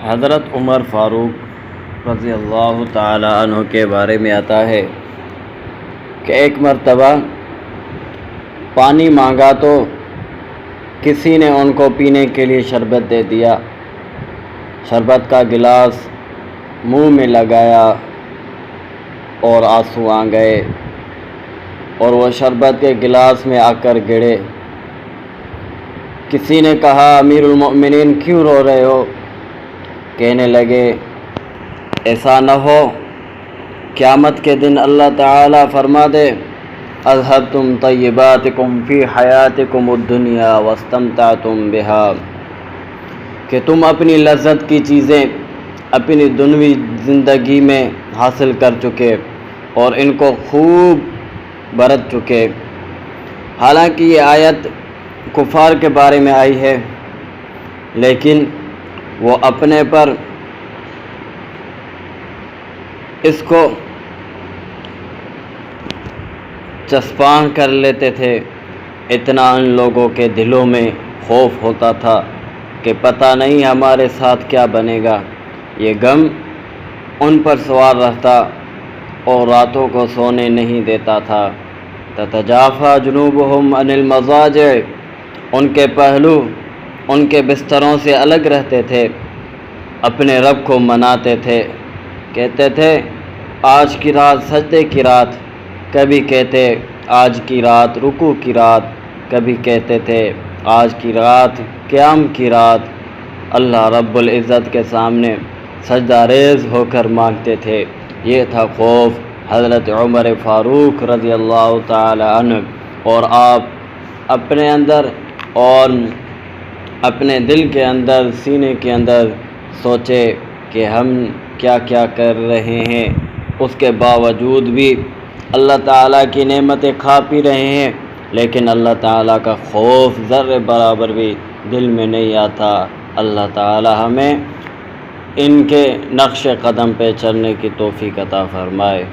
حضرت عمر فاروق رضی اللہ تعالی عنہ کے بارے میں آتا ہے کہ ایک مرتبہ پانی مانگا تو کسی نے ان کو پینے کے لیے شربت دے دیا۔ شربت کا گلاس منہ میں لگایا اور آنسو آ گئے اور وہ شربت کے گلاس میں آ کر گرے۔ کسی نے کہا امیر المؤمنین کیوں رو رہے ہو؟ کہنے لگے ایسا نہ ہو قیامت کے دن اللہ تعالیٰ فرما دے اذھبتم طیباتکم فی حیاتکم الدنیا واستمتعتم بہا، کہ تم اپنی لذت کی چیزیں اپنی دنیوی زندگی میں حاصل کر چکے اور ان کو خوب برت چکے۔ حالانکہ یہ آیت کفار کے بارے میں آئی ہے، لیکن وہ اپنے پر اس کو چسپاں کر لیتے تھے۔ اتنا ان لوگوں کے دلوں میں خوف ہوتا تھا کہ پتہ نہیں ہمارے ساتھ کیا بنے گا۔ یہ غم ان پر سوار رہتا اور راتوں کو سونے نہیں دیتا تھا۔ تتجافی جنوبہم عن المضاجع، ان کے پہلو ان کے بستروں سے الگ رہتے تھے، اپنے رب کو مناتے تھے، کہتے تھے آج کی رات سجدے کی رات، کبھی کہتے آج کی رات رکوع کی رات، کبھی کہتے تھے آج کی رات قیام کی رات۔ اللہ رب العزت کے سامنے سجدہ ریز ہو کر مانگتے تھے۔ یہ تھا خوف حضرت عمر فاروق رضی اللہ تعالی عنہ، اور آپ اپنے اندر اور اپنے دل کے اندر سینے کے اندر سوچے کہ ہم کیا کیا کر رہے ہیں، اس کے باوجود بھی اللہ تعالیٰ کی نعمتیں کھا پی رہے ہیں، لیکن اللہ تعالیٰ کا خوف ذرے برابر بھی دل میں نہیں آتا۔ اللہ تعالیٰ ہمیں ان کے نقش قدم پہ چلنے کی توفیق عطا فرمائے۔